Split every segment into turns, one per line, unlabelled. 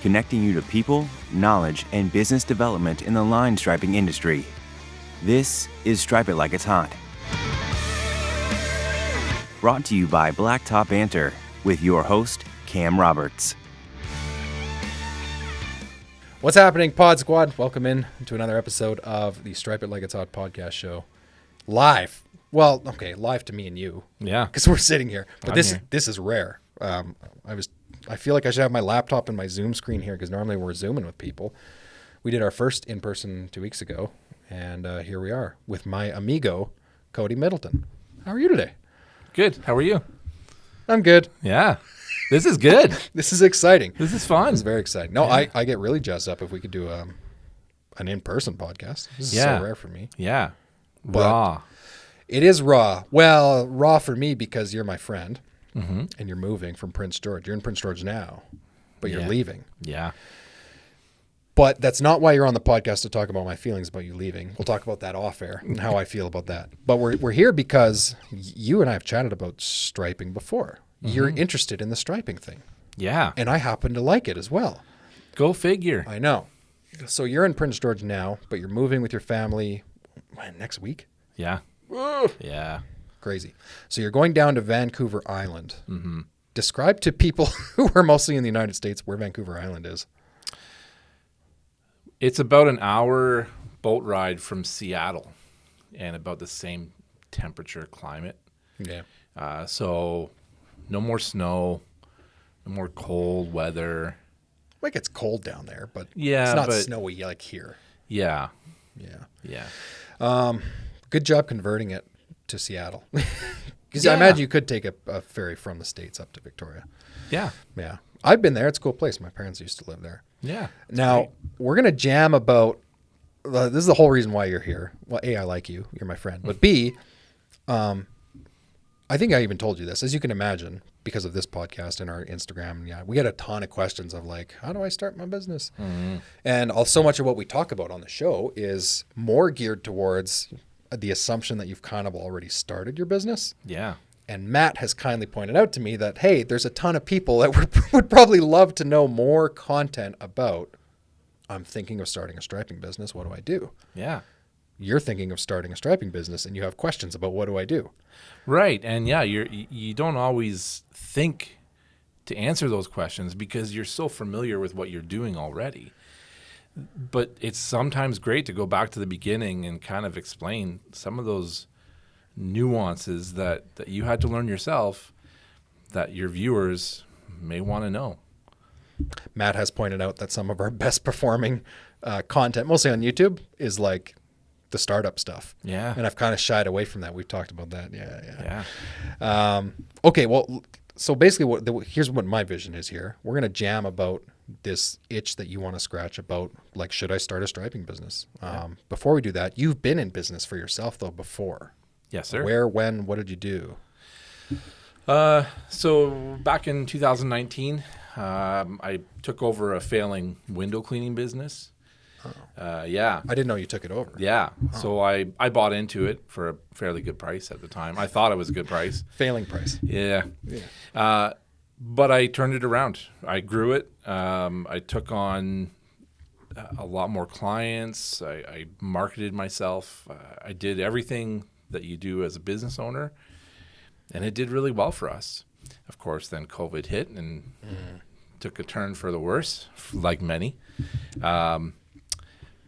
connecting you to people, knowledge, and business development in the line striping industry. This is Stripe It Like It's Hot. Brought to you by Blacktop Banter with your host, Cam Roberts.
What's happening, Pod Squad? Welcome in to another episode of the Stripe It Like It's Hot podcast show. Live. Well, okay, live to me and you.
Yeah.
Because we're sitting here. But
I'm
this is rare. I feel like I should have my laptop and my Zoom screen here because normally we're Zooming with people. We did our first in-person 2 weeks ago, and here we are with my amigo, Cody Middleton. How are you today?
Good. How are you?
I'm good.
Yeah. This is good.
This is exciting.
This is fun.
This is very exciting. No,
Yeah.
I get really jazzed up if we could do an in-person podcast. This is
Yeah.
so rare for me.
Yeah.
But
Raw.
it is raw. Well, raw for me because you're my friend,
Mm-hmm.
and you're moving from Prince George. You're in Prince George now, but you're
Yeah.
leaving.
Yeah.
But that's not why you're on the podcast to talk about my feelings about you leaving. We'll talk about that off air and how I feel about that. But we're here because you and I have chatted about striping before.
Mm-hmm.
You're interested in the striping thing,
Yeah.
and I happen to like it as well.
Go figure.
I know. So you're in Prince George now, but you're moving with your family next week?
Yeah. Yeah.
Crazy. So you're going down to Vancouver Island.
Mm-hmm.
Describe to people who are mostly in the United States where Vancouver Island is.
It's about an hour boat ride from Seattle and about the same temperature climate.
Yeah.
So no more snow, no more cold weather.
Like it's cold down there, but
Yeah,
it's not
but-
snowy like here.
Yeah.
Yeah.
Yeah.
Good job converting it to Seattle. Because
Yeah.
I imagine you could take a ferry from the States up to Victoria.
Yeah.
Yeah. I've been there. It's a cool place. My parents used to live there.
Yeah.
Now, we're going to jam about this is the whole reason why you're here. Well, A, I like you. You're my friend. But B, I think I even told you this. As you can imagine, because of this podcast and our Instagram, yeah, we get a ton of questions of like, how do I start my business?
Mm-hmm.
And so much of what we talk about on the show is more geared towards the assumption that you've kind of already started your business.
Yeah.
And Matt has kindly pointed out to me that, hey, there's a ton of people that would probably love to know more content about, I'm thinking of starting a striping business. What do I do?
Yeah.
You're thinking of starting a striping business and you have questions about what do I do?
Right. And yeah, you don't always think to answer those questions because you're so familiar with what you're doing already. But it's sometimes great to go back to the beginning and kind of explain some of those nuances that you had to learn yourself that your viewers may want to know.
Matt has pointed out that some of our best performing content, mostly on YouTube, is like the startup stuff.
Yeah.
And I've kind of shied away from that. We've talked about that. Yeah.
Yeah.
Okay, well, so basically here's what my vision is here. We're going to jam about this itch that you want to scratch about, like, should I start a striping business? Before we do that, you've been in business for yourself, though, before.
Yes, sir.
Where, when, what did you do?
So back in 2019, I took over a failing window cleaning business. Yeah.
I didn't know you took it over.
Yeah. So I bought into it for a fairly good price at the time. I thought it was a good price.
Failing price.
Yeah. But I turned it around. I grew it. I took on a lot more clients. I marketed myself. I did everything that you do as a business owner, and it did really well for us. Of course, then COVID hit and took a turn for the worse, like many.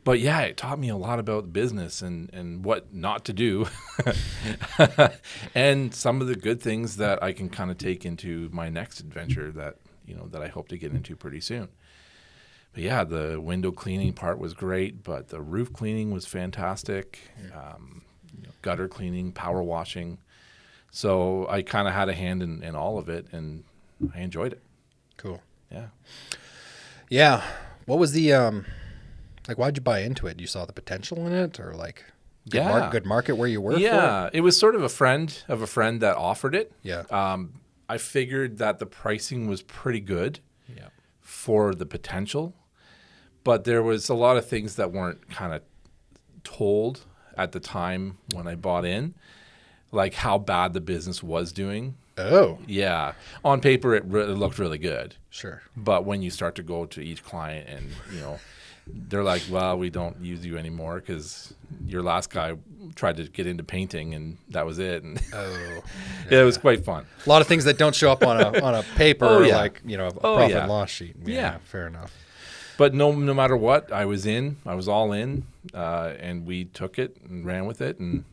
But yeah, it taught me a lot about business and what not to do and some of the good things that I can kind of take into my next adventure that I hope to get into pretty soon. But yeah, the window cleaning part was great, but the roof cleaning was fantastic. Gutter cleaning, power washing. So I kind of had a hand in all of it, and I enjoyed it.
Cool.
Yeah.
Yeah. What was the why'd you buy into it? You saw the potential in it, or like good market where you were?
Yeah, it was sort of a friend that offered it.
Yeah.
I figured that the pricing was pretty good
Yeah.
for the potential, but there was a lot of things that weren't kind of told at the time when I bought in, like how bad the business was doing.
Oh,
Yeah. On paper, it looked really good.
sure.
But when you start to go to each client and, they're like, well, we don't use you anymore because your last guy tried to get into painting and that was it. And
Oh,
it was quite fun.
a lot of things that don't show up on a paper,
Oh, yeah.
like a profit and loss sheet.
Yeah.
Fair enough.
But no matter what, I was all in, and we took it and ran with it. And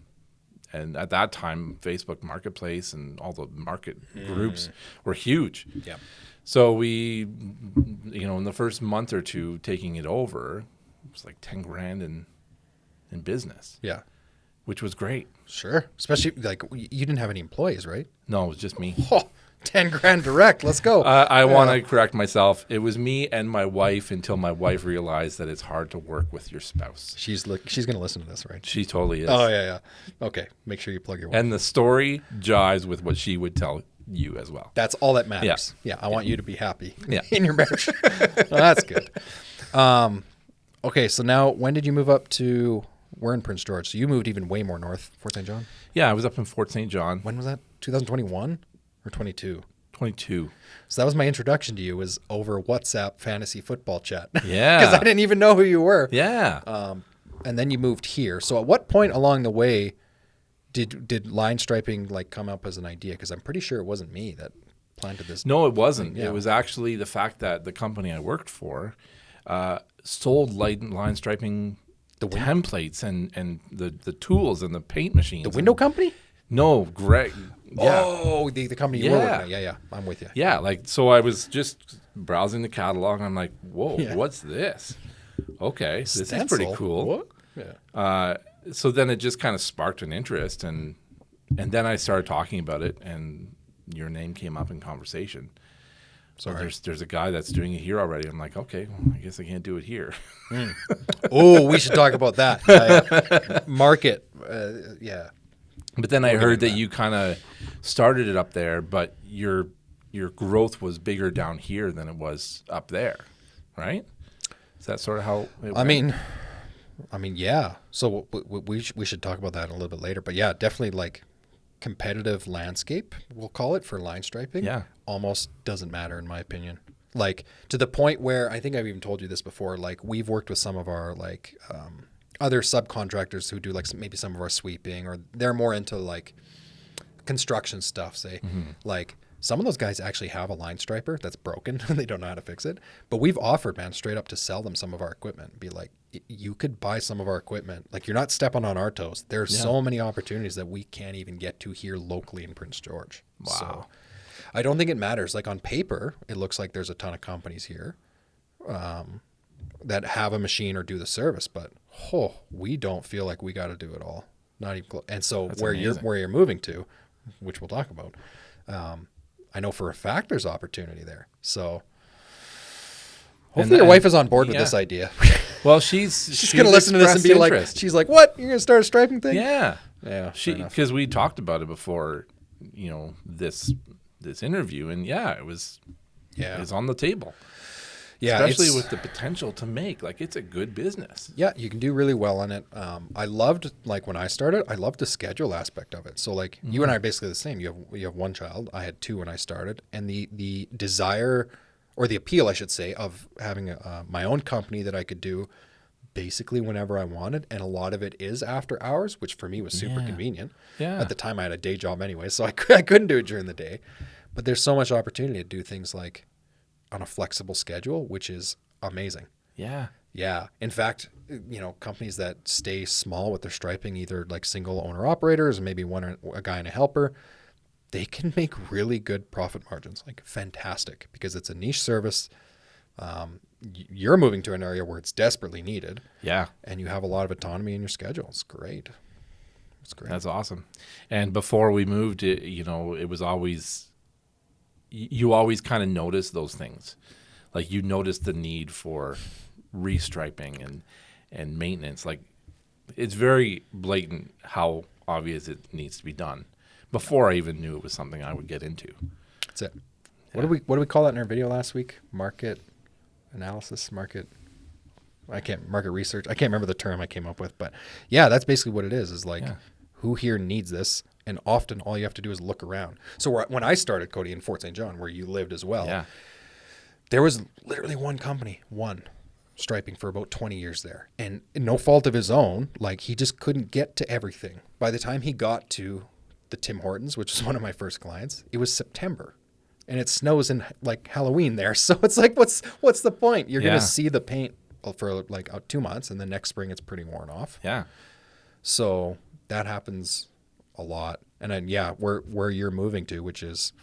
at that time, Facebook Marketplace and all the market groups were huge.
Yeah.
So we, in the first month or two taking it over, it was like 10 grand in business,
Yeah.
which was great.
Sure. Especially like you didn't have any employees, right?
No, it was just me.
Oh, 10 grand direct. Let's go.
I want to correct myself. It was me and my wife until my wife realized that it's hard to work with your spouse.
She's going to listen to this, right?
She totally is.
Oh, yeah. Okay. Make sure you plug your wife.
And the story jives with what she would tell you as well.
That's all that matters. Yeah. I want you to be happy in your marriage. Well, that's good. Okay. So now when did you move up to, we're in Prince George. So you moved even way more north, Fort St. John?
Yeah, I was up in Fort St. John.
When was that? 2021 or 22?
22.
So that was my introduction to you, was over WhatsApp fantasy football chat.
Yeah.
Because I didn't even know who you were.
Yeah.
And then you moved here. So at what point along the way did line striping like come up as an idea? Because I'm pretty sure it wasn't me that planted this.
No, it wasn't.
Yeah.
It was actually the fact that the company I worked for sold line striping templates and the tools and the paint machines.
The window company?
No, Greg. Yeah.
Oh, the company you were working at. Yeah. I'm with you.
Yeah, so I was just browsing the catalog. And I'm like, whoa, what's this? Okay, this is pretty cool.
What? Yeah.
So then it just kind of sparked an interest, and then I started talking about it, and your name came up in conversation. So there's a guy that's doing it here already. I'm like, okay, well, I guess I can't do it here.
Oh, we should talk about that. Market. Yeah.
But then I heard that you kind of started it up there, but your growth was bigger down here than it was up there, right? Is that sort of how it went?
I mean, yeah. So we should talk about that a little bit later. But yeah, definitely like competitive landscape, we'll call it, for line striping.
Yeah.
Almost doesn't matter in my opinion. Like to the point where I think I've even told you this before. Like we've worked with some of our like other subcontractors who do like maybe some of our sweeping, or they're more into like construction stuff, say. Like some of those guys actually have a line striper that's broken and they don't know how to fix it. But we've offered, man, straight up to sell them some of our equipment. Be like, you could buy some of our equipment. Like you're not stepping on our toes. There's so many opportunities that we can't even get to here locally in Prince George.
Wow.
So I don't think it matters. Like on paper, it looks like there's a ton of companies here that have a machine or do the service, but we don't feel like we got to do it all. Not even close. And so
That's
where
amazing.
you're moving to, which we'll talk about, I know for a fact there's opportunity there. So hopefully your wife is on board with this idea.
Well, she's
going to listen to this and be
interest.
like, she's like, what? You're going to start a striping thing?
Yeah.
Yeah.
Because we talked about it before, this interview, and it was on the table.
Yeah.
Especially with the potential to make, like, it's a good business.
Yeah, you can do really well on it. I loved, like when I started, I loved the schedule aspect of it. So like you and I are basically the same. You have one child. I had two when I started, and the desire, or the appeal, I should say, of having my own company that I could do basically whenever I wanted, and a lot of it is after hours, which for me was super convenient.
Yeah.
At the time, I had a day job anyway, so I couldn't do it during the day. But there's so much opportunity to do things like on a flexible schedule, which is amazing.
Yeah.
Yeah. In fact, companies that stay small with their striping, either like single owner operators, maybe a guy and a helper, they can make really good profit margins, like fantastic, because it's a niche service. You're moving to an area where it's desperately needed.
Yeah.
And you have a lot of autonomy in your schedule. It's great. It's great.
That's awesome. And before we moved, it was always, you always kind of notice those things. Like you notice the need for restriping and maintenance. Like it's very blatant how obvious it needs to be done before I even knew it was something I would get into.
That's it. Yeah. What do we call that in our video last week? Market analysis, market research. I can't remember the term I came up with, but yeah, that's basically what it is like who here needs this? And often all you have to do is look around. So when I started, Cody, in Fort St. John, where you lived as well, there was literally one company, striping for about 20 years there. And no fault of his own, like he just couldn't get to everything. By the time he got to the Tim Hortons, which was one of my first clients, it was September. And it snows in like Halloween there. So it's like, what's the point? You're going to see the paint for like 2 months, and then next spring it's pretty worn off.
Yeah.
So that happens a lot. And then, where you're moving to, which is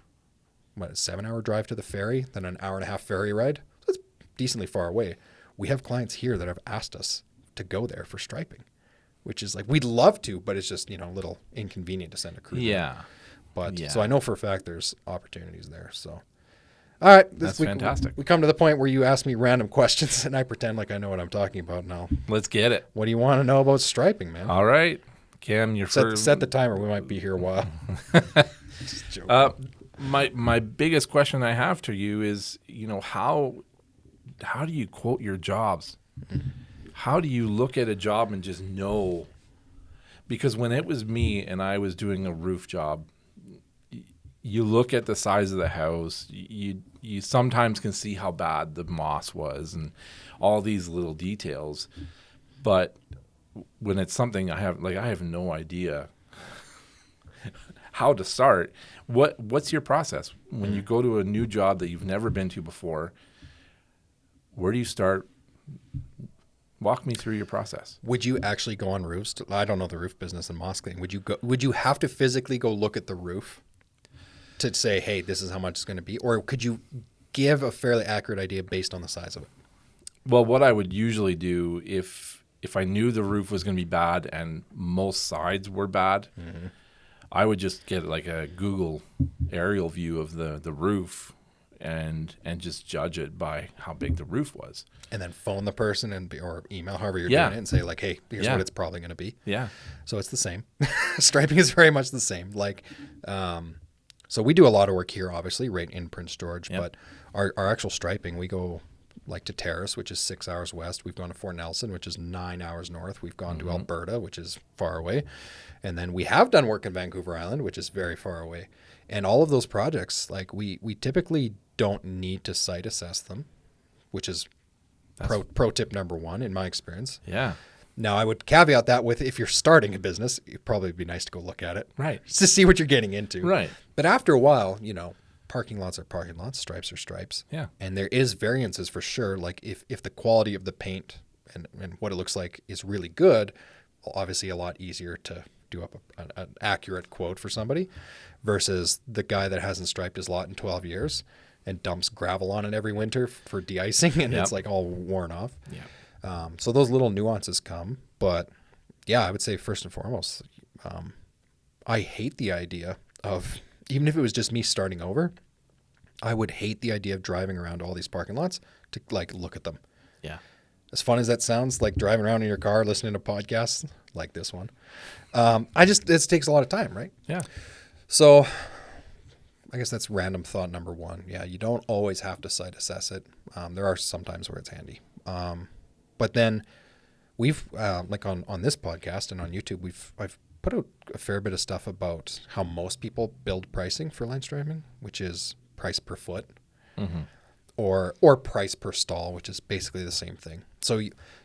a 7-hour drive to the ferry, then an 1.5-hour ferry ride. That's decently far away. We have clients here that have asked us to go there for striping, which is like, we'd love to, but it's just, a little inconvenient to send a crew.
Yeah.
But so I know for a fact there's opportunities there. So, all right.
That's fantastic.
We come to the point where you ask me random questions and I pretend like I know what I'm talking about now.
Let's get it.
What do you want to know about striping, man?
All right. Cam, you're
set the timer. We might be here a while. Just joking.
My biggest question I have to you is, how do you quote your jobs? Mm-hmm. How do you look at a job and just know? Because when it was me and I was doing a roof job, you look at the size of the house, you sometimes can see how bad the moss was and all these little details. But when it's something I have no idea how to start. What's your process when you go to a new job that you've never been to before? Where do you start? Walk me through your process.
Would you actually go on roofs? I don't know the roof business in Moss Clean. Would you have to physically go look at the roof to say, hey, this is how much it's going to be? Or could you give a fairly accurate idea based on the size of it?
Well, what I would usually do if I knew the roof was going to be bad and most sides were bad, mm-hmm. I would just get like a Google aerial view of the roof and just judge it by how big the roof was. And
then phone the person or email, however you're doing it, and say like, hey, here's what it's probably going to be.
Yeah.
So it's the same. Striping is very much the same. Like, so we do a lot of work here, obviously, right in Prince George, but our actual striping, we go like to Terrace, which is 6 hours west. We've gone to Fort Nelson, which is 9 hours north. We've gone to Alberta, which is far away. And then we have done work in Vancouver Island, which is very far away. And all of those projects, like we typically don't need to site assess them, which is pro tip number one in my experience.
Yeah.
Now, I would caveat that with if you're starting a business, it'd probably be nice to go look at it.
Right.
Just to see what you're getting into.
Right.
But after a while, parking lots are parking lots, stripes are stripes.
Yeah.
And there is variances for sure. Like if the quality of the paint and what it looks like is really good, obviously a lot easier to do up an accurate quote for somebody versus the guy that hasn't striped his lot in 12 years and dumps gravel on it every winter for de-icing and it's like all worn off.
Yeah.
So those little nuances come. But yeah, I would say first and foremost, I hate the idea of, even if it was just me starting over, I would hate the idea of driving around all these parking lots to like look at them.
Yeah.
As fun as that sounds, like driving around in your car, listening to podcasts like this one. It takes a lot of time, right?
Yeah.
So I guess that's random thought number one. Yeah. You don't always have to site assess it. There are some times where it's handy. But then we've, like on this podcast and on YouTube, I've put out a fair bit of stuff about how most people build pricing for line striping, which is price per foot, or price per stall, which is basically the same thing. So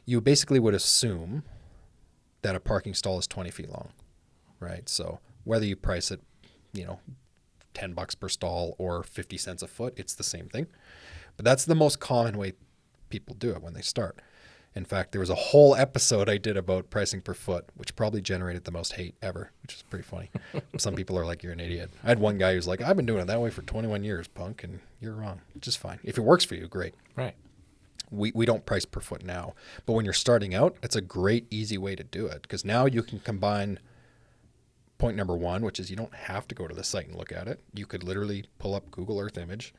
you basically would assume that a parking stall is 20 feet long, right? So whether you price it, $10 per stall or 50 cents a foot, it's the same thing. But that's the most common way people do it when they start. In fact, there was a whole episode I did about pricing per foot, which probably generated the most hate ever, which is pretty funny. Some people are like, you're an idiot. I had one guy who's like, I've been doing it that way for 21 years, punk, and you're wrong, which is fine. If it works for you, great.
Right.
We don't price per foot now. But when you're starting out, it's a great, easy way to do it because now you can combine point number one, which is you don't have to go to the site and look at it. You could literally pull up Google Earth image,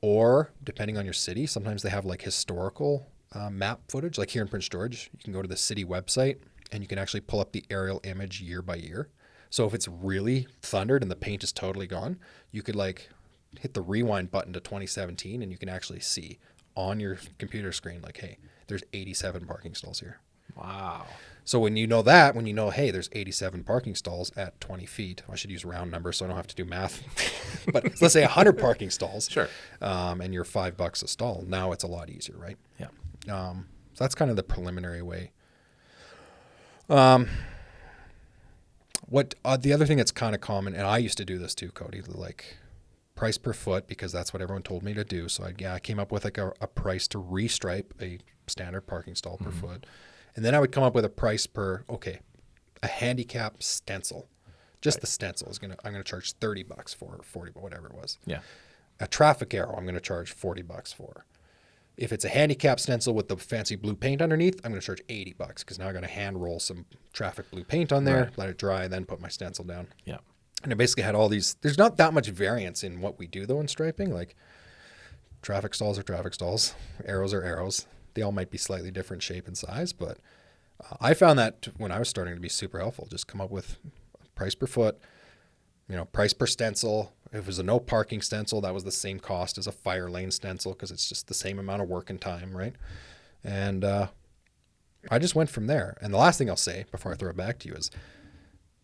or depending on your city, sometimes they have like historical map footage. Like here in Prince George, you can go to the city website and you can actually pull up the aerial image year by year. So if it's really thundered and the paint is totally gone, you could like hit the rewind button to 2017 and you can actually see on your computer screen like, hey, there's 87 parking stalls here.
Wow.
So when you know that, when you know, hey, there's 87 parking stalls at 20 feet, I should use a round number so I don't have to do math. But let's say 100 parking stalls.
Sure.
And you're $5 a stall. Now it's a lot easier, right?
Yeah.
So that's kind of the preliminary way. What the other thing that's kind of common, and I used to do this too, Cody, like price per foot, because that's what everyone told me to do. So I came up with like a price to restripe a standard parking stall per foot. And then I would come up with a price per, a handicap stencil. Just the stencil I'm going to charge $30 for, 40, whatever it was.
Yeah.
A traffic arrow I'm going to charge $40 for. If it's a handicap stencil with the fancy blue paint underneath, I'm going to charge $80 because now I'm going to hand roll some traffic blue paint on there, let it dry, and then put my stencil down.
Yeah.
And I basically had all these. There's not that much variance in what we do though in striping. Like traffic stalls are traffic stalls, arrows are arrows. They all might be slightly different shape and size, but I found that when I was starting to be super helpful. Just come up with price per foot, price per stencil. If it was a no parking stencil, that was the same cost as a fire lane stencil because it's just the same amount of work and time, right? And I just went from there. And the last thing I'll say before I throw it back to you is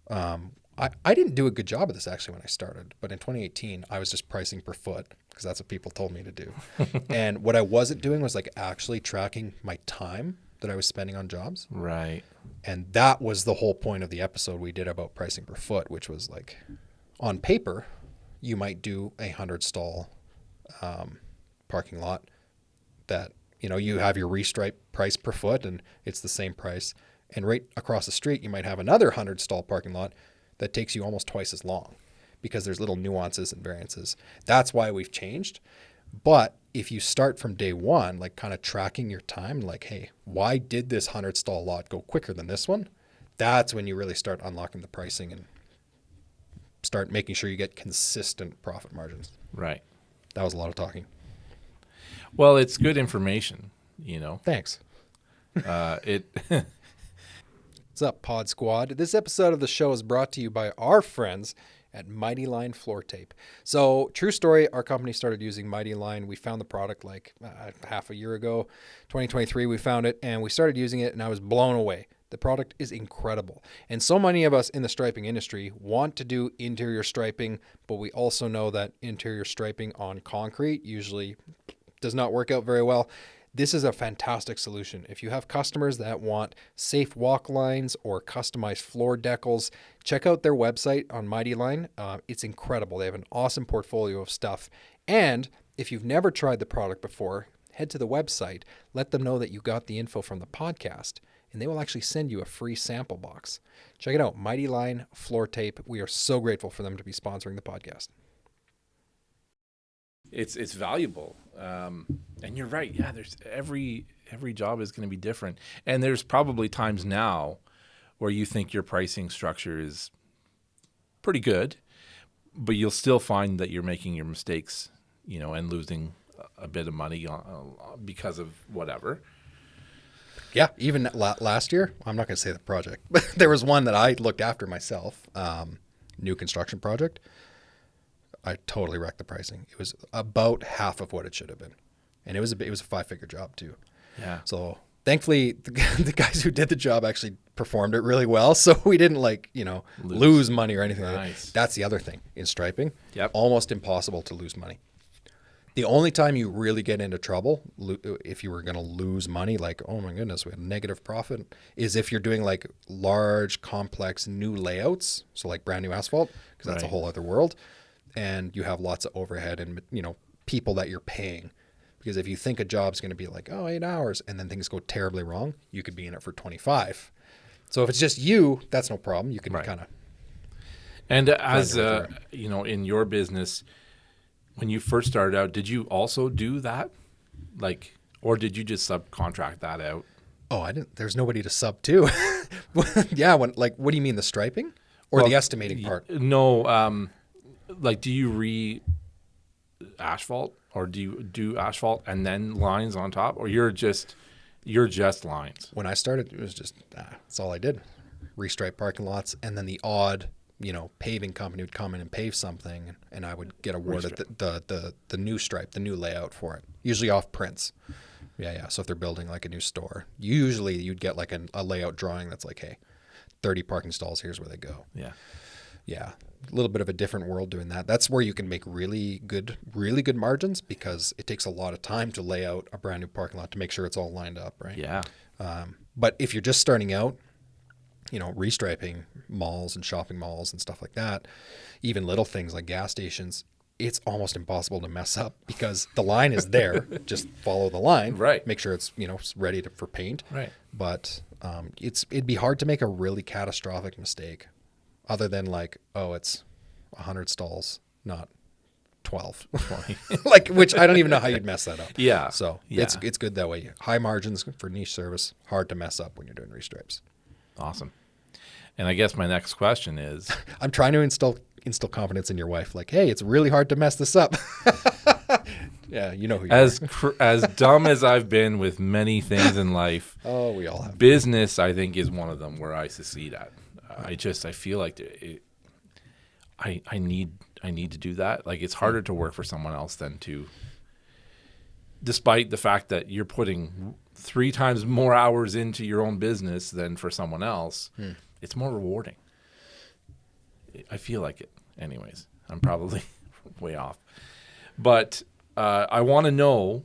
I didn't do a good job of this actually when I started, but in 2018, I was just pricing per foot because that's what people told me to do. And what I wasn't doing was like actually tracking my time that I was spending on jobs.
Right.
And that was the whole point of the episode we did about pricing per foot, which was like on paper, you might do a 100 stall parking lot that, you have your restripe price per foot and it's the same price. And right across the street, you might have another 100 stall parking lot that takes you almost twice as long because there's little nuances and variances. That's why we've changed. But if you start from day one, like kind of tracking your time, like, hey, why did this 100 stall lot go quicker than this one? That's when you really start unlocking the pricing and start making sure you get consistent profit margins.
Right.
That was a lot of talking.
Well, it's good information,
Thanks.
It
What's up, Pod Squad? This episode of the show is brought to you by our friends at Mighty Line Floor Tape. So, true story, our company started using Mighty Line. We found the product like half a year ago, 2023, we found it, and we started using it, and I was blown away. The product is incredible. And so many of us in the striping industry want to do interior striping, but we also know that interior striping on concrete usually does not work out very well. This is a fantastic solution. If you have customers that want safe walk lines or customized floor decals, check out their website on Mighty Line. It's incredible. They have an awesome portfolio of stuff. And if you've never tried the product before, head to the website, let them know that you got the info from the podcast, and they will actually send you a free sample box. Check it out, Mighty Line Floor Tape. We are so grateful for them to be sponsoring the podcast.
It's valuable, and you're right. Yeah, there's every job is going to be different, and there's probably times now where you think your pricing structure is pretty good, but you'll still find that you're making your mistakes, and losing a bit of money because of whatever.
Yeah, even last year, I'm not going to say the project, but there was one that I looked after myself, new construction project. I totally wrecked the pricing. It was about half of what it should have been. And it was a 5-figure job too.
Yeah.
So thankfully the guys who did the job actually performed it really well. So we didn't lose money or anything like that. That's the other thing in striping.
Yep.
Almost impossible to lose money. The only time you really get into trouble, if you were going to lose money, like, oh my goodness, we had negative profit, is if you're doing like large, complex new layouts. So like brand new asphalt, because that's a whole other world. And you have lots of overhead and, people that you're paying. Because if you think a job's going to be like, 8 hours, and then things go terribly wrong, you could be in it for 25. So if it's just you, that's no problem. You can kind of.
And as, in your business, when you first started out, did you also do that? Or did you just subcontract that out?
Oh, I didn't. There's nobody to sub to. Yeah. What do you mean, the striping or the estimating part?
No. Do you re-asphalt or do you do asphalt and then lines on top, or you're just lines?
When I started, it was just that's all I did. Restripe parking lots, and then the odd, paving company would come in and pave something, and I would get awarded the new stripe, the new layout for it, usually off prints. Yeah. So if they're building like a new store, usually you'd get like a layout drawing that's like, hey, 30 parking stalls, here's where they go.
Yeah.
Yeah. A little bit of a different world doing that. That's where you can make really good margins, because it takes a lot of time to lay out a brand new parking lot to make sure it's all lined up, right?
Yeah.
But if you're just starting out, restriping malls and shopping malls and stuff like that, even little things like gas stations, it's almost impossible to mess up because the line is there. Just follow the line.
Right.
Make sure it's, ready for paint.
Right.
But it'd be hard to make a really catastrophic mistake other than like, oh, it's 100 stalls, not 12. 20. Which I don't even know how you'd mess that up.
Yeah.
So
Yeah.
it's good that way. High margins for niche service, hard to mess up when you're doing restripes.
Awesome. And I guess my next question is,
I'm trying to instill confidence in your wife. Like, hey, it's really hard to mess this up. Yeah, you know who you are.
as dumb as I've been with many things in life,
Oh, we all have.
business, I think, is one of them where I succeed at. I feel like I need to do that. Like, it's harder to work for someone else than to, despite the fact that you're putting 3 times more hours into your own business than for someone else, it's more rewarding. I feel like it. Anyways, I'm probably way off. But I want to know,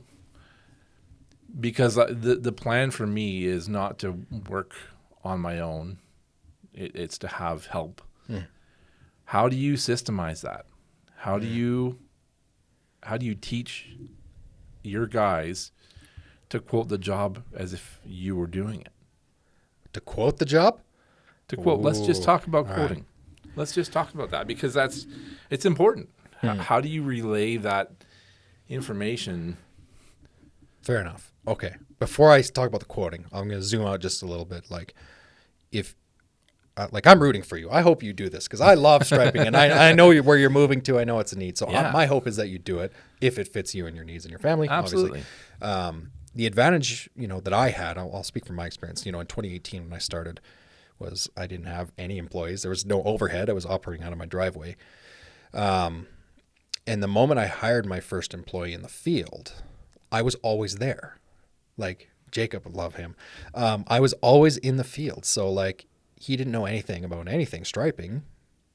because the plan for me is not to work on my own. It's to have help. How do you systemize that? How do you teach your guys to quote the job as if you were doing it?
To quote the job?
To quote, let's just talk about
all
quoting.
right.
Let's just talk about that, because it's important. How do you relay that information?
Fair enough. Okay. Before I talk about the quoting, I'm going to zoom out just a little bit. Like, if, I'm rooting for you. I hope you do this because I love striping, and I know where you're moving to. I know it's a need. So
Yeah.
my hope is that you do it if it fits you and your needs and your family.
Absolutely.
Obviously. The advantage, that I had, I'll speak from my experience. In 2018 when I started, was I didn't have any employees. There was no overhead. I was operating out of my driveway. And the moment I hired my first employee in the field, I was always there. Like, Jacob would love him. I was always in the field. So like, he didn't know anything about anything striping,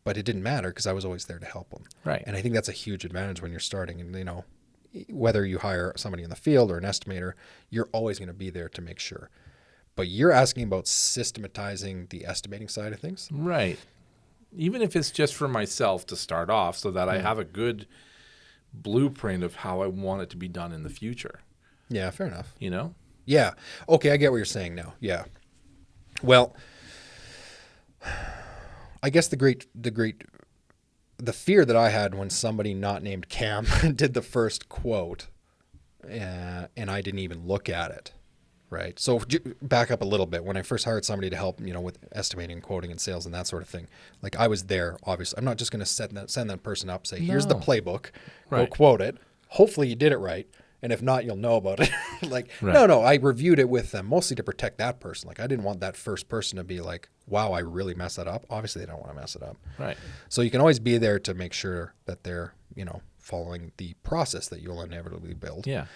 but it didn't matter because I was always there to help him.
Right.
And I think that's a huge advantage when you're starting. And, whether you hire somebody in the field or an estimator, you're always going to be there to make sure. But you're asking about systematizing the estimating side of things?
Right. Even if it's just for myself to start off, so that I have a good blueprint of how I want it to be done in the future.
Yeah, fair enough.
Yeah.
Okay, I get what you're saying now. Yeah. Well, I guess the fear that I had when somebody not named Cam did the first quote, and I didn't even look at it, right? So back up a little bit. When I first hired somebody to help, with estimating, quoting, and sales and that sort of thing, like, I was there, obviously. I'm not just going to send that person up, say, here's the
No.
playbook, go
Right.
quote it. Hopefully you did it right. And if not, you'll know about it. Like,
Right.
no, I reviewed it with them mostly to protect that person. Like, I didn't want that first person to be like, wow, I really messed that up. Obviously, they don't want to mess it up.
Right.
So you can always be there to make sure that they're, following the process that you'll inevitably build.
Yeah.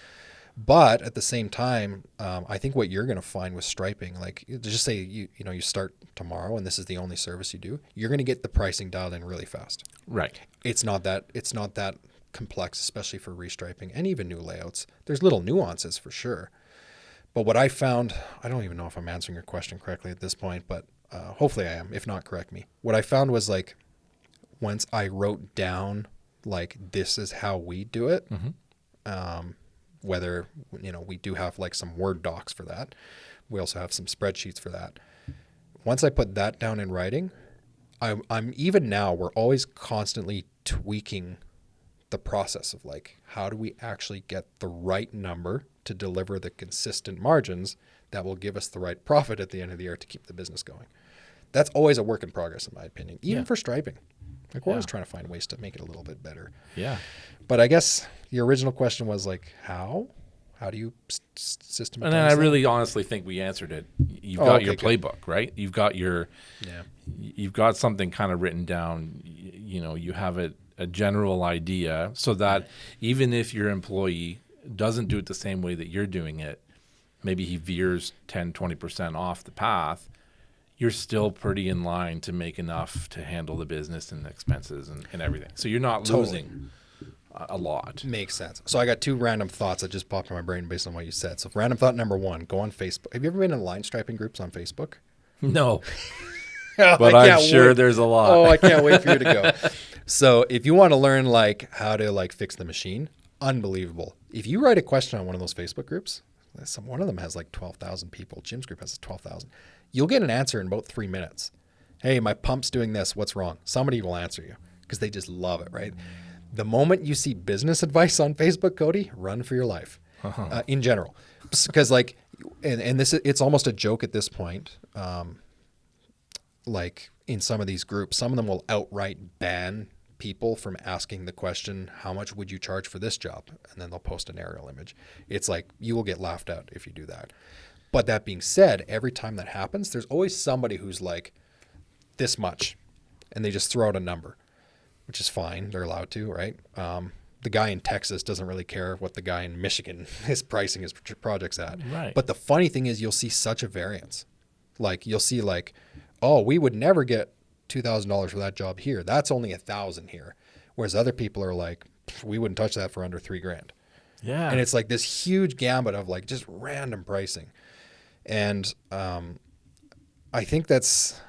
But at the same time, I think what you're going to find with striping, like, just say you start tomorrow and this is the only service you do, you're going to get the pricing dialed in really fast.
Right.
It's not that complex, especially for restriping and even new layouts. There's little nuances for sure. But what I found, I don't even know if I'm answering your question correctly at this point, but hopefully I am. If not, correct me. What I found was, like, once I wrote down, like, this is how we do it, whether, we do have like some Word docs for that. We also have some spreadsheets for that. Once I put that down in writing, I'm even now, we're always constantly tweaking the process of, like, how do we actually get the right number to deliver the consistent margins that will give us the right profit at the end of the year to keep the business going. That's always a work in progress, in my opinion, even for striping. Like, we're always trying to find ways to make it a little bit better.
Yeah.
But I guess your original question was, like, how do you systematize
And then I
that?
really honestly think we answered it. You've
Oh,
got
okay,
your
good.
playbook, right? You've got you've got something kind of written down. You have a general idea, so that even if your employee doesn't do it the same way that you're doing it, maybe he veers 10, 20% off the path, you're still pretty in line to make enough to handle the business and the expenses and everything. So you're not losing a lot.
Makes sense. So I got two random thoughts that just popped in my brain based on what you said. So random thought number one, go on Facebook. Have you ever been in line striping groups on Facebook?
No. But I'm sure there's a lot.
Oh, I can't wait for you to go. So if you want to learn like how to like fix the machine, unbelievable. If you write a question on one of those Facebook groups, one of them has like 12,000 people. Jim's group has 12,000. You'll get an answer in about 3 minutes. Hey, my pump's doing this. What's wrong? Somebody will answer you because they just love it, right? The moment you see business advice on Facebook, Cody, run for your life in general. Because like, and this, it's almost a joke at this point. Like in some of these groups, some of them will outright ban people from asking the question, how much would you charge for this job? And then they'll post an aerial image. It's like, you will get laughed at if you do that. But that being said, every time that happens, there's always somebody who's like, this much. And they just throw out a number, which is fine. They're allowed to, right? The guy in Texas doesn't really care what the guy in Michigan is pricing his projects at.
Right.
But the funny thing is you'll see such a variance. Like you'll see like, oh, we would never get $2,000 for that job here. That's only $1,000 here. Whereas other people are like, we wouldn't touch that for under $3,000.
Yeah.
And it's like this huge gambit of like just random pricing. And I think that's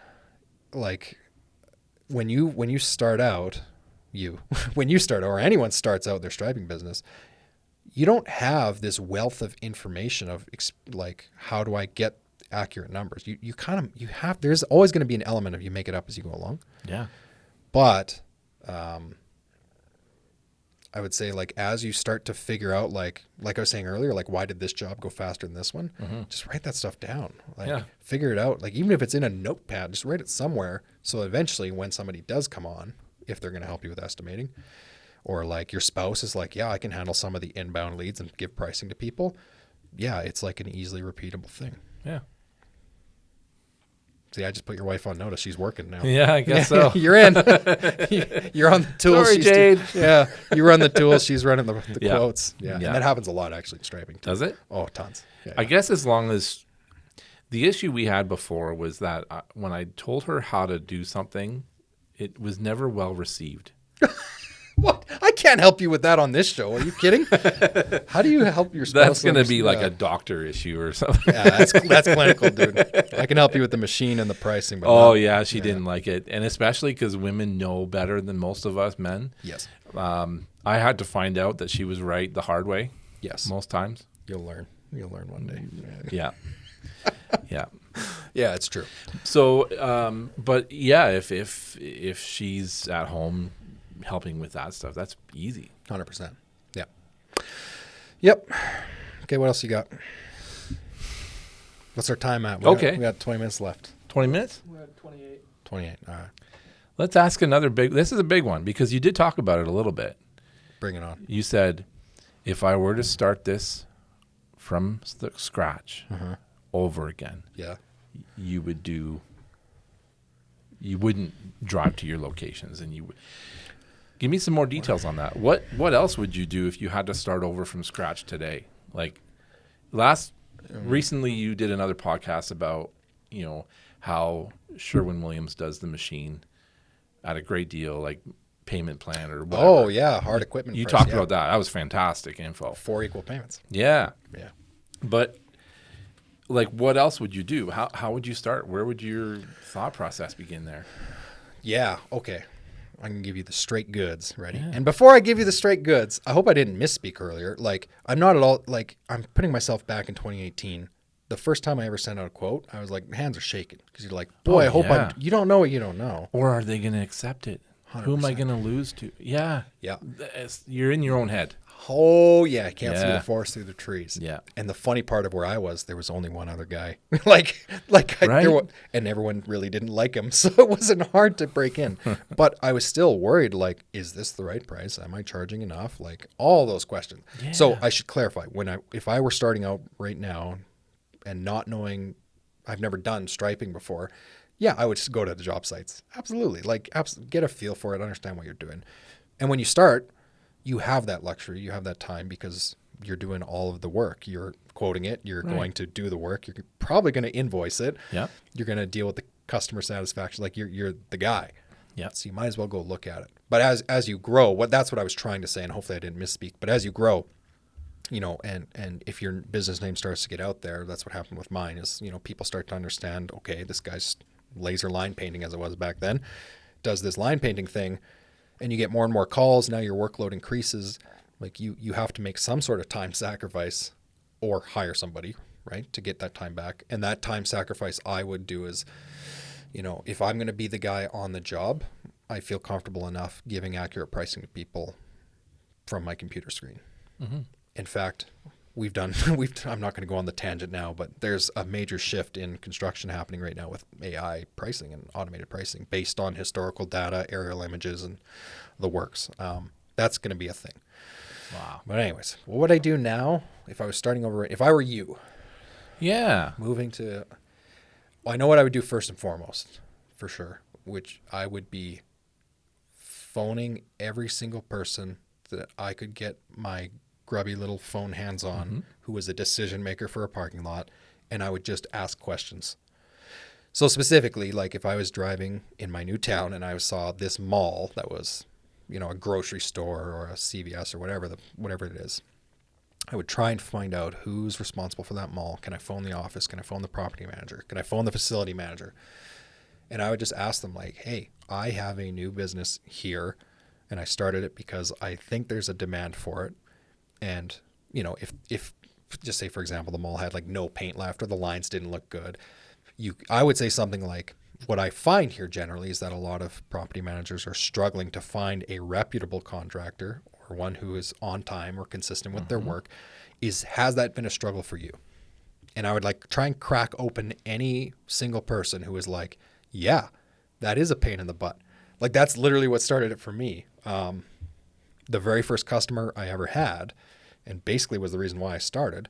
like when you start out, or anyone starts out their striping business, you don't have this wealth of information of like, how do I get accurate numbers? You have, there's always going to be an element of you make it up as you go along.
Yeah.
But I would say like as you start to figure out like I was saying earlier, like why did this job go faster than this one? Just write that stuff down. Like figure it out. Like even if it's in a notepad, just write it somewhere. So eventually when somebody does come on, if they're going to help you with estimating, or like your spouse is like, yeah, I can handle some of the inbound leads and give pricing to people. Yeah, it's like an easily repeatable thing.
Yeah.
See, I just put your wife on notice. She's working now.
Yeah, I guess so.
You're in. You're on the tools.
Sorry, Jade.
Yeah, you run the tools. She's running the quotes. Yeah.
Yeah.
And that happens a lot actually in striping too.
Does it?
Oh, tons. Yeah,
I guess as long as the issue we had before was that when I told her how to do something, it was never well received.
What? I can't help you with that on this show. Are you kidding? How do you help your spouse?
That's going to be like a doctor issue or something.
Yeah, that's clinical, dude. I can help you with the machine and the pricing. But
she didn't like it. And especially because women know better than most of us men.
Yes.
I had to find out that she was right the hard way.
Yes.
Most times.
You'll learn. You'll learn one day.
Yeah. Yeah.
Yeah, it's true.
So, but yeah, if she's at home helping with that stuff, that's easy.
100%. Yeah. Yep. Okay, what else you got? What's our time at? We got 20 minutes left.
20 minutes?
We're at 28.
28. All right.
Let's ask another this is a big one because you did talk about it a little bit.
Bring it on.
You said, if I were to start this from scratch over again, you wouldn't drive to your locations, and you would. Give me some more details on that. What else would you do if you had to start over from scratch today? Like recently you did another podcast about, how Sherwin-Williams does the machine at a great deal, like payment plan or whatever.
Oh, yeah, hard equipment.
You talked about that. That was fantastic info.
4 equal payments.
Yeah.
Yeah.
But like, what else would you do? How would you start? Where would your thought process begin there?
Yeah. Okay. I can give you the straight goods. Ready? Yeah. And before I give you the straight goods, I hope I didn't misspeak earlier. Like, I'm not at all, like, I'm putting myself back in 2018. The first time I ever sent out a quote, I was like, my hands are shaking. Because you're like, boy, I hope you don't know what you don't know.
Or are they going to accept it? 100%. Who am I going to lose to? Yeah.
Yeah.
You're in your own head.
Oh, yeah. I can't see the forest through the trees.
Yeah.
And the funny part of where I was, there was only one other guy. And everyone really didn't like him. So it wasn't hard to break in. But I was still worried, like, is this the right price? Am I charging enough? Like, all those questions. Yeah. So I should clarify. If I were starting out right now and not knowing, I've never done striping before, yeah, I would just go to the job sites. Absolutely. Like, get a feel for it, understand what you're doing. And when you start, you have that luxury, you have that time because you're doing all of the work. You're quoting it. You're going to do the work. You're probably going to invoice it.
Yeah.
You're going to deal with the customer satisfaction. Like you're the guy.
Yeah.
So you might as well go look at it. But as you grow, that's what I was trying to say, and hopefully I didn't misspeak. But as you grow, you know, and if your business name starts to get out there, that's what happened with mine is, you know, people start to understand, okay, this guy's laser line painting as it was back then, does this line painting thing, and you get more and more calls. Now your workload increases. Like you have to make some sort of time sacrifice or hire somebody, right, to get that time back. And that time sacrifice I would do is, you know, if I'm going to be the guy on the job, I feel comfortable enough giving accurate pricing to people from my computer screen. Mm-hmm. In fact, I'm not going to go on the tangent now, but there's a major shift in construction happening right now with AI pricing and automated pricing based on historical data, aerial images, and the works. That's going to be a thing.
Wow.
But anyways, what would I do now if I was starting over? If I were you, moving to, well, I know what I would do first and foremost, for sure, which I would be phoning every single person that I could get my grubby little phone hands on who was a decision maker for a parking lot, and I would just ask questions. So specifically, like if I was driving in my new town and I saw this mall that was, you know, a grocery store or a CVS or whatever it is, I would try and find out who's responsible for that mall. Can I phone the office? Can I phone the property manager? Can I phone the facility manager? And I would just ask them like, hey, I have a new business here and I started it because I think there's a demand for it. And, you know, if just say, for example, the mall had like no paint left or the lines didn't look good, I would say something like, what I find here generally is that a lot of property managers are struggling to find a reputable contractor or one who is on time or consistent with their work. Has that been a struggle for you? And I would like try and crack open any single person who is like, yeah, that is a pain in the butt. Like that's literally what started it for me. The very first customer I ever had, and basically was the reason why I started,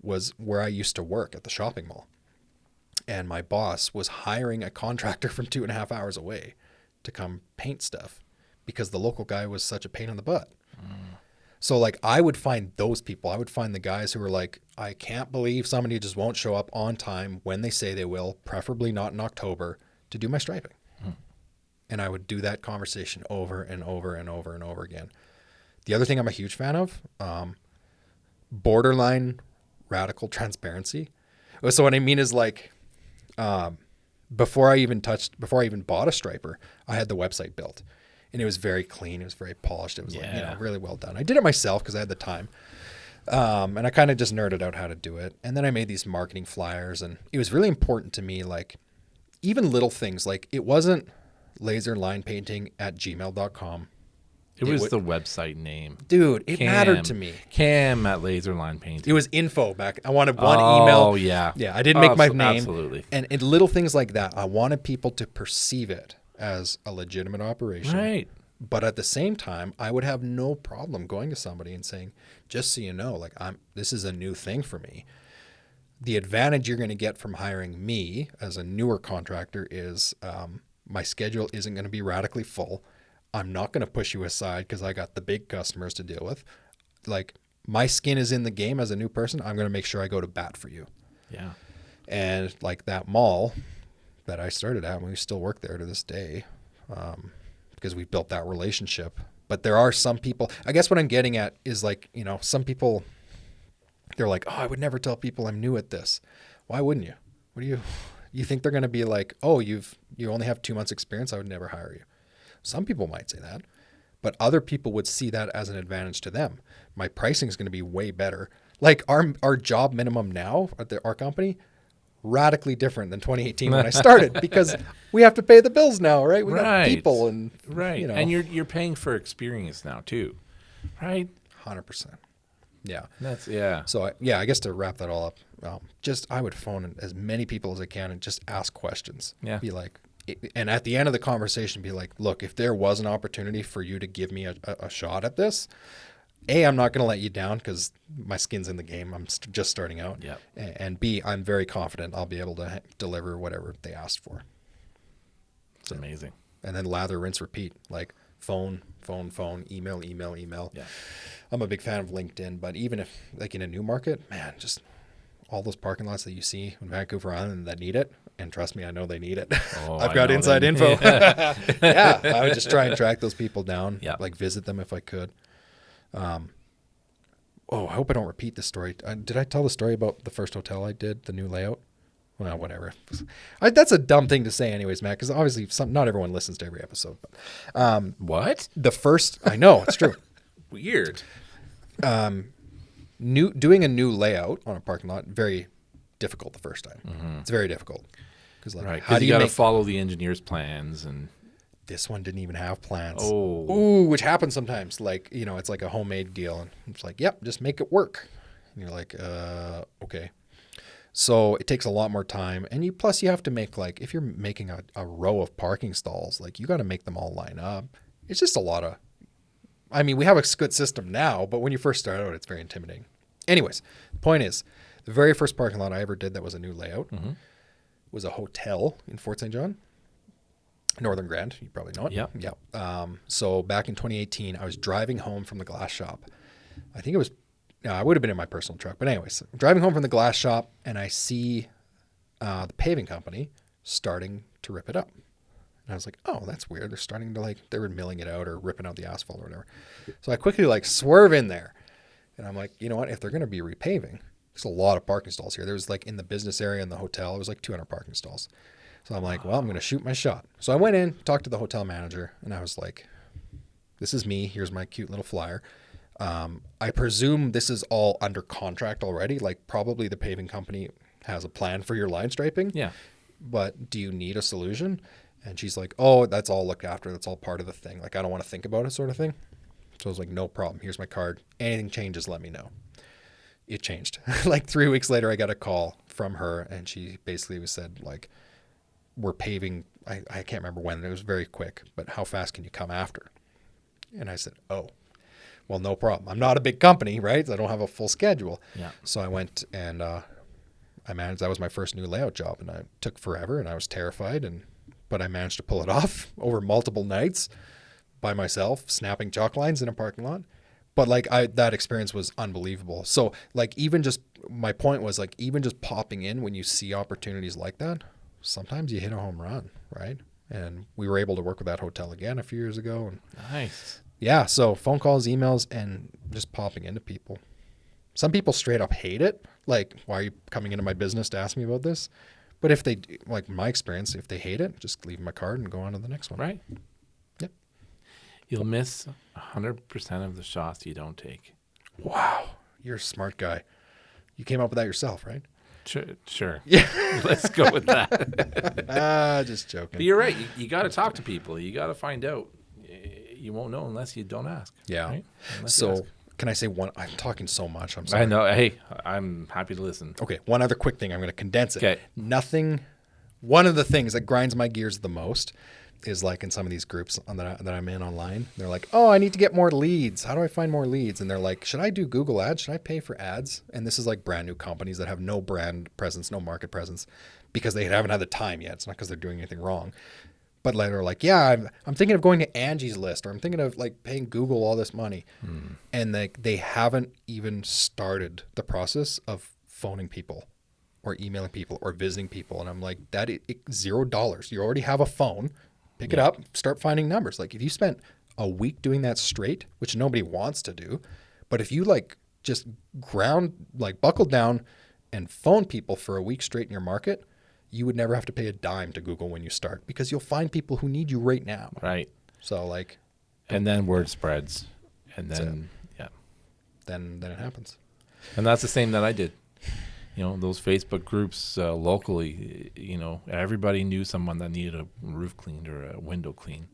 was where I used to work at the shopping mall. And my boss was hiring a contractor from 2.5 hours away to come paint stuff because the local guy was such a pain in the butt. So like I would find those people. I would find the guys who were like, I can't believe somebody just won't show up on time when they say they will, preferably not in October, to do my striping. And I would do that conversation over and over and over and over again. The other thing I'm a huge fan of, borderline radical transparency. So what I mean is like, before I even bought a striper, I had the website built and it was very clean. It was very polished. It was like, you know, really well done. I did it myself because I had the time. And I kind of just nerded out how to do it. And then I made these marketing flyers, and it was really important to me, like even little things, like it wasn't laserlinepainting@gmail.com.
It was the website name.
Dude, it mattered to me.
Cam at Laserline Painting.
It was info back. I wanted one email.
Oh, yeah.
Yeah, I didn't make my name.
Absolutely.
And little things like that. I wanted people to perceive it as a legitimate operation.
Right.
But at the same time, I would have no problem going to somebody and saying, just so you know, like this is a new thing for me. The advantage you're going to get from hiring me as a newer contractor is my schedule isn't going to be radically full. I'm not going to push you aside because I got the big customers to deal with. Like my skin is in the game as a new person. I'm going to make sure I go to bat for you.
Yeah.
And like that mall that I started at, and we still work there to this day because we built that relationship. But there are some people, I guess what I'm getting at is like, you know, some people, they're like, oh, I would never tell people I'm new at this. Why wouldn't you? What do you think they're going to be like, oh, you only have 2 months experience. I would never hire you. Some people might say that, but other people would see that as an advantage to them. My pricing is going to be way better. Like our job minimum now at our company, radically different than 2018 when I started because we have to pay the bills now, right? We got people and
right,
you know.
and you're paying for experience now too, right?
100%. Yeah.
So
I guess to wrap that all up, I would phone as many people as I can and just ask questions.
Yeah.
Be like, and at the end of the conversation, be like, look, if there was an opportunity for you to give me a shot at this, A, I'm not going to let you down because my skin's in the game. I'm just starting out.
Yeah.
And B, I'm very confident I'll be able to deliver whatever they asked for.
It's amazing.
And then lather, rinse, repeat. Like phone, email.
Yeah.
I'm a big fan of LinkedIn, but even if like in a new market, man, just all those parking lots that you see in Vancouver Island that need it. And trust me, I know they need it.
Oh,
I've
I
got
know
inside
they-
info. Yeah, I would just try and track those people down,
Yeah.
like visit them if I could. I hope I don't repeat this story. Did I tell the story about the first hotel I did, the new layout? Well, whatever. That's a dumb thing to say anyways, Matt, because obviously not everyone listens to every episode. But,
What?
I know, it's true.
Weird.
Doing a new layout on a parking lot, very difficult the first time. It's very difficult. Because like,
Right.
how do
You
you
got to
make...
follow the engineer's plans and.
This one didn't even have plans.
Oh.
Ooh, which happens sometimes. Like, it's like a homemade deal. And it's like, yep, just make it work. And you're like, okay. So it takes a lot more time. And plus you have to make like, if you're making a row of parking stalls, like you got to make them all line up. It's just a lot of, we have a good system now, but when you first start out, it's very intimidating. Anyways, the point is, the very first parking lot I ever did that was a new layout was a hotel in Fort St. John. Northern Grand, you probably know it.
Yeah.
So back in 2018, I was driving home from the glass shop. I think it was, I would have been in my personal truck. But anyways, I'm driving home from the glass shop and I see the paving company starting to rip it up. And I was like, oh, that's weird. They're starting to they were milling it out or ripping out the asphalt or whatever. So I quickly swerve in there. And I'm like, you know what? If they're going to be repaving, there's a lot of parking stalls here. There was in the business area in the hotel, it was 200 parking stalls. So I'm like, well, I'm going to shoot my shot. So I went in, talked to the hotel manager, and I was like, this is me. Here's my cute little flyer. I presume this is all under contract already. Probably the paving company has a plan for your line striping.
Yeah.
But do you need a solution? And she's like, oh, that's all looked after. That's all part of the thing. I don't want to think about it sort of thing. So I was like, no problem. Here's my card. Anything changes, let me know. It changed. 3 weeks later, I got a call from her, and she basically said, we're paving. I can't remember when. It was very quick, but how fast can you come after? And I said, oh, well, no problem. I'm not a big company, right? I don't have a full schedule.
Yeah.
So I went and I managed. That was my first new layout job, and it took forever, and I was terrified. But I managed to pull it off over multiple nights by myself, snapping chalk lines in a parking lot. But that experience was unbelievable. So even just my point was even just popping in when you see opportunities like that. Sometimes you hit a home run, right? And we were able to work with that hotel again a few years ago. And
Nice.
yeah, so phone calls, emails, and just popping into people. Some people straight up hate it. Why are you coming into my business to ask me about this? But if they, my experience, if they hate it, just leave them a card and go on to the next one.
Right.
Yep.
You'll miss 100% of the shots you don't take.
Wow. You're a smart guy. You came up with that yourself, right?
Sure. Yeah. Let's go with that.
Just joking.
But you're right. You got to talk to people. You got to find out. You won't know unless you don't ask.
Yeah.
Right?
So can I say one? I'm talking so much. I'm sorry.
I know. Hey, I'm happy to listen.
Okay. One other quick thing. I'm going to condense it.
Okay.
One of the things that grinds my gears the most is in some of these groups that I'm in online. They're like, oh, I need to get more leads. How do I find more leads? And they're like, should I do Google ads? Should I pay for ads? And this is brand new companies that have no brand presence, no market presence because they haven't had the time yet. It's not because they're doing anything wrong. But they're like, yeah, I'm thinking of going to Angie's List, or I'm thinking of paying Google all this money. And they haven't even started the process of phoning people or emailing people or visiting people. And I'm like, $0. You already have a phone. Pick it up, start finding numbers. If you spent a week doing that straight, which nobody wants to do, but if you just buckle down and phone people for a week straight in your market, you would never have to pay a dime to Google when you start because you'll find people who need you right now.
Right.
So
and then word spreads, and then
then it happens.
And that's the same that I did. Those Facebook groups locally, everybody knew someone that needed a roof cleaned or a window cleaned.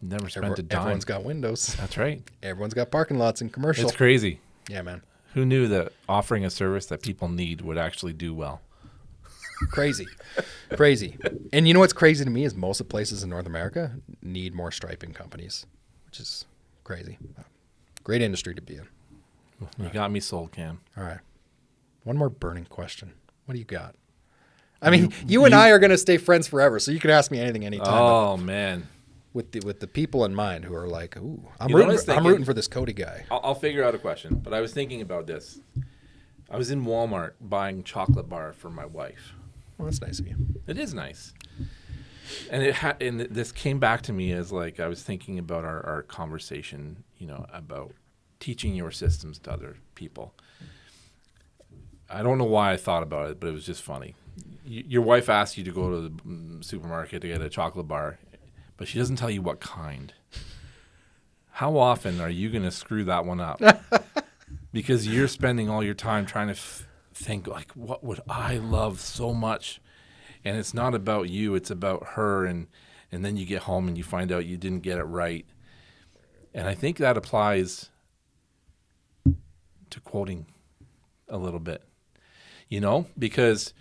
Never spent a dime.
Everyone's got windows.
That's right.
Everyone's got parking lots and commercial.
It's crazy.
Yeah, man.
Who knew that offering a service that people need would actually do well?
Crazy. And you know what's crazy to me is most of the places in North America need more striping companies, which is crazy. Great industry to be in.
You got me sold, Cam.
All right. One more burning question. What do you got? You and I are going to stay friends forever, so you can ask me anything anytime.
Oh, man.
With the people in mind who are like, ooh, I'm
You know what I was
rooting
thinking?
for this Cody guy.
I'll figure out a question, but I was thinking about this. I was in Walmart buying chocolate bar for my wife.
Well, that's nice of you.
It is nice. And and this came back to me as like I was thinking about our conversation, about teaching your systems to other people. I don't know why I thought about it, but it was just funny. Your wife asks you to go to the supermarket to get a chocolate bar, but she doesn't tell you what kind. How often are you going to screw that one up? Because you're spending all your time trying to think, like, what would I love so much? And it's not about you, it's about her. And then you get home and you find out you didn't get it right. And I think that applies to quoting a little bit, because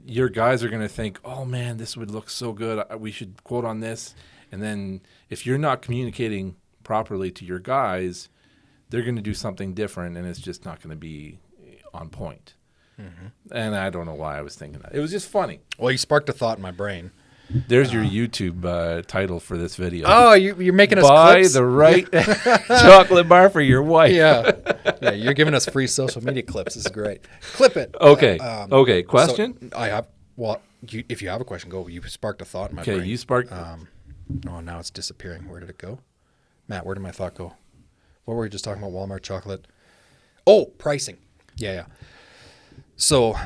your guys are going to think, oh, man, this would look so good. We should quote on this. And then if you're not communicating properly to your guys, they're going to do something different, and it's just not going to be on point. Mm-hmm. And I don't know why I was thinking that. It was just funny.
Well, you sparked a thought in my brain.
There's your YouTube title for this video.
Oh, you're making us
buy
clips?
the right chocolate bar for your wife.
Yeah, you're giving us free social media clips. This is great. Clip it.
Okay. Okay. Question?
So I have. Well, if you have a question, go. You sparked a thought in my brain.
Okay, you sparked.
Oh, now it's disappearing. Where did it go? Matt, where did my thought go? What were we just talking about? Walmart chocolate. Oh, pricing. Yeah. So,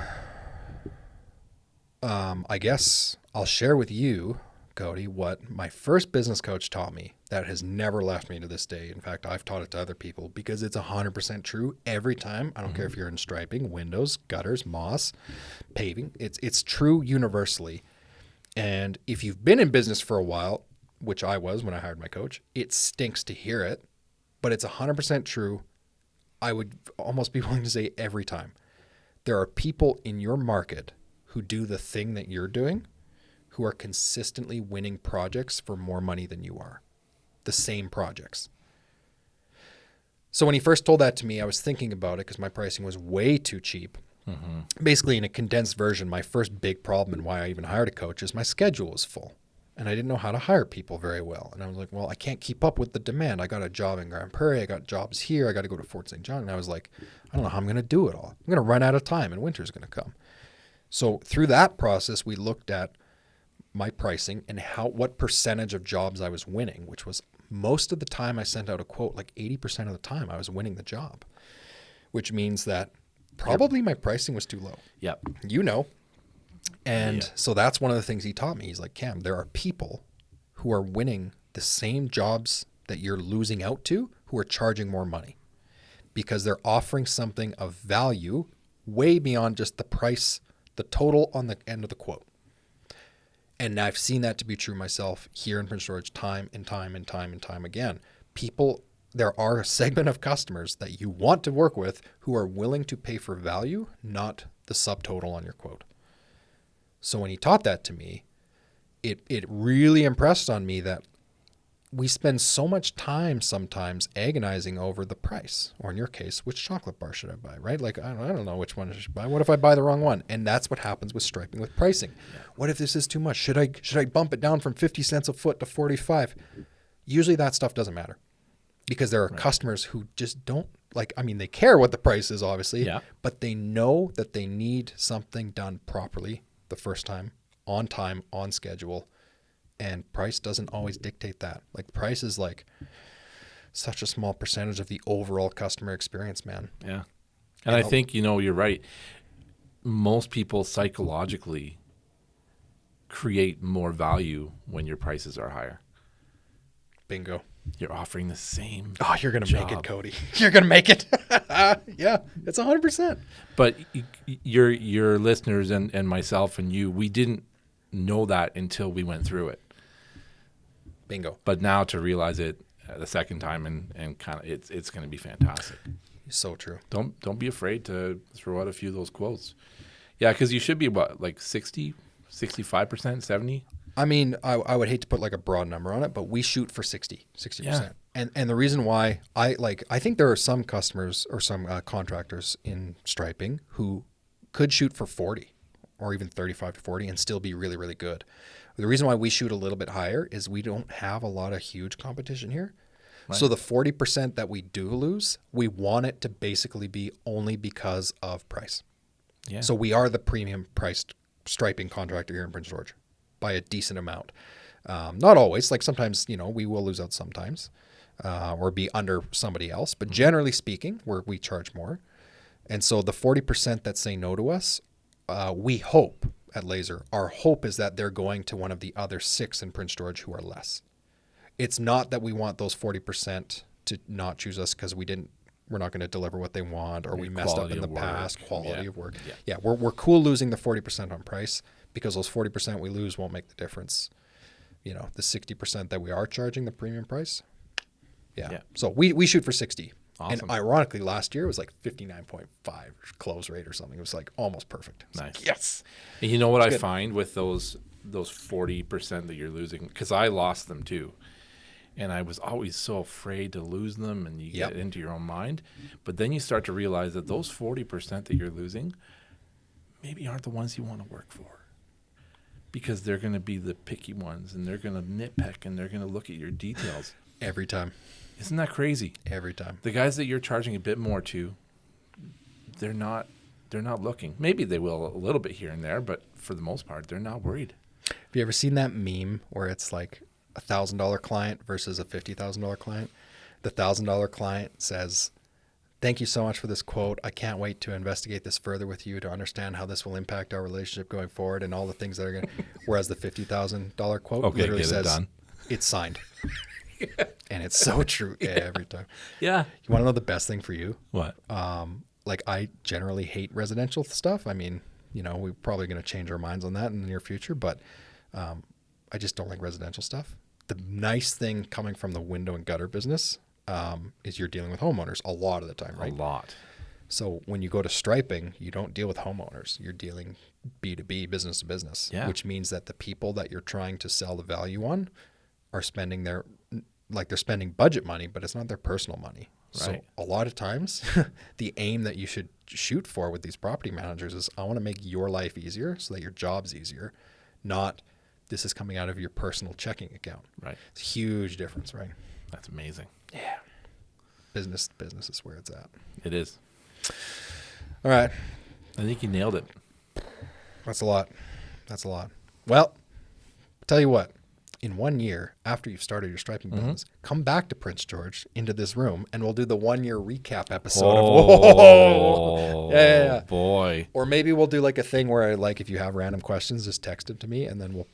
I guess I'll share with you, Cody, what my first business coach taught me that has never left me to this day. In fact, I've taught it to other people because it's 100% true every time. I don't care if you're in striping, windows, gutters, moss, paving. It's true universally. And if you've been in business for a while, which I was when I hired my coach, it stinks to hear it, but it's 100% true. I would almost be willing to say every time. There are people in your market who do the thing that you're doing, who are consistently winning projects for more money than you are. The same projects. So when he first told that to me, I was thinking about it because my pricing was way too cheap. Mm-hmm. Basically, in a condensed version, my first big problem and why I even hired a coach is my schedule was full. And I didn't know how to hire people very well. And I was like, well, I can't keep up with the demand. I got a job in Grand Prairie. I got jobs here. I got to go to Fort St. John. And I was like, I don't know how I'm going to do it all. I'm going to run out of time and winter's going to come. So through that process, we looked at my pricing and what percentage of jobs I was winning, which was most of the time I sent out a quote, like 80% of the time I was winning the job, which means that probably my pricing was too low.
Yep.
And so that's one of the things he taught me. He's like, Cam, there are people who are winning the same jobs that you're losing out to who are charging more money because they're offering something of value way beyond just the price, the total on the end of the quote. And I've seen that to be true myself here in Prince George time and time again. There are a segment of customers that you want to work with who are willing to pay for value, not the subtotal on your quote. So when he taught that to me, it really impressed on me that we spend so much time sometimes agonizing over the price, or in your case, which chocolate bar should I buy, right? Like, I don't know which one I should buy. What if I buy the wrong one? And that's what happens with striping, with pricing. Yeah. What if this is too much? Should I bump it down from 50 cents a foot to 45? Usually that stuff doesn't matter because there are customers who just don't they care what the price is, obviously, but they know that they need something done properly the first time, on schedule, and price doesn't always dictate that. Like price is like such a small percentage of the overall customer experience, man.
Yeah. And I think, you're right. Most people psychologically create more value when your prices are higher.
Bingo.
You're offering the same
Oh, you're going to make it, Cody. You're going to make it. Yeah, it's 100%.
But your listeners and myself and you, we didn't know that until we went through it.
Bingo.
But now to realize it the second time and kind of it's going to be fantastic.
So true.
Don't be afraid to throw out a few of those quotes. Yeah, because you should be like 60, 65%, 70?
I mean, I would hate to put like a broad number on it, but we shoot for 60%.
Yeah.
And the reason why I think there are some customers or some contractors in striping who could shoot for 40 or even 35 to 40 and still be really, really good. The reason why we shoot a little bit higher is we don't have a lot of huge competition here. So the 40% that we do lose, we want it to basically be only because of price.
Yeah.
So we are the premium priced striping contractor here in Prince George by a decent amount. Not always, like sometimes, we will lose out sometimes or be under somebody else. But generally speaking, we charge more. And so the 40% that say no to us, we hope at Laser, our hope is that they're going to one of the other 6 in Prince George who are less. It's not that we want those 40% to not choose us because we're not going to deliver what they want or we messed up in the past, quality of work. Yeah, we're cool losing the 40% on price because those 40% we lose won't make the difference. The 60% that we are charging the premium price. Yeah. So we shoot for 60. Awesome. And ironically, last year it was like 59.5 close rate or something. It was like almost perfect.
Nice.
Like, yes.
And you know what I find with those 40% that you're losing, because I lost them too. And I was always so afraid to lose them, and you get into your own mind. But then you start to realize that those 40% that you're losing maybe aren't the ones you want to work for, because they're going to be the picky ones, and they're going to nitpick, and they're going to look at your details.
Every time.
Isn't that crazy?
Every time.
The guys that you're charging a bit more to, they're not looking. Maybe they will a little bit here and there, but for the most part, they're not worried.
Have you ever seen that meme where it's like $1,000 client versus a $50,000 client? The $1,000 client says, "Thank you so much for this quote. I can't wait to investigate this further with you to understand how this will impact our relationship going forward and all the things that are going to," whereas the $50,000 quote literally says, done. "It's signed." And it's so true every time.
Yeah.
You want to know the best thing for you?
What?
Like I generally hate residential stuff. I mean, we're probably going to change our minds on that in the near future, but I just don't like residential stuff. The nice thing coming from the window and gutter business is you're dealing with homeowners a lot of the time, right?
A lot.
So when you go to striping, you don't deal with homeowners. You're dealing B2B, business to business, which means that the people that you're trying to sell the value on are spending they're spending budget money, but it's not their personal money. Right. So a lot of times the aim that you should shoot for with these property managers is, I want to make your life easier so that your job's easier, not this is coming out of your personal checking account.
Right.
It's a huge difference, right?
That's amazing.
Yeah. Business is where it's at.
It is.
All right.
I think you nailed it.
That's a lot. Well, tell you what. In 1 year, after you've started your striping business, come back to Prince George into this room, and we'll do the 1 year recap episode. Yeah.
Boy.
Or maybe we'll do like a thing where, like, if you have random questions, just text them to me, and then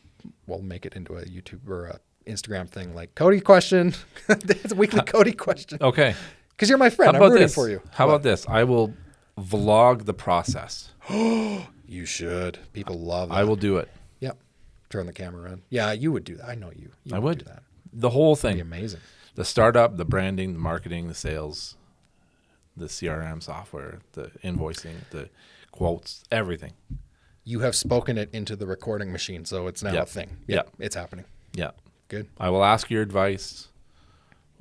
we'll make it into a YouTube or a Instagram thing, like Cody question. It's a weekly Cody question.
Okay.
Because you're my friend. I'm rooting for you.
How about this? I will vlog the process.
You should. People love that.
I will do it.
Yep. Turn the camera around. Yeah, you would do that. I know you.
I would
do that.
The whole thing.
It'd be amazing.
The startup, the branding, the marketing, the sales, the CRM software, the invoicing, the quotes, everything.
You have spoken it into the recording machine, so it's now a thing. Yep. It's happening.
Yeah.
Good.
I will ask your advice.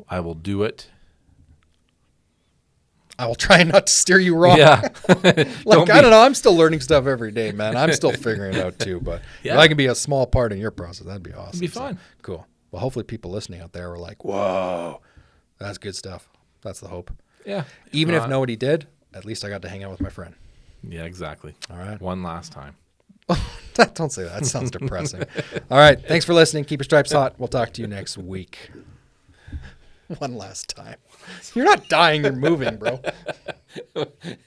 I will do it.
I will try not to steer you wrong.
Yeah.
I don't know. I'm still learning stuff every day, man. I'm still figuring it out too. But if I can be a small part in your process, that'd be awesome.
It'd be fun.
So, cool. Well, hopefully people listening out there are like, whoa, that's good stuff. That's the hope.
Yeah.
Even if nobody did, at least I got to hang out with my friend.
Yeah, exactly.
All right.
One last time.
Don't say that. That sounds depressing. All right. Thanks for listening. Keep your stripes hot. We'll talk to you next week. One last time. You're not dying. You're moving, bro.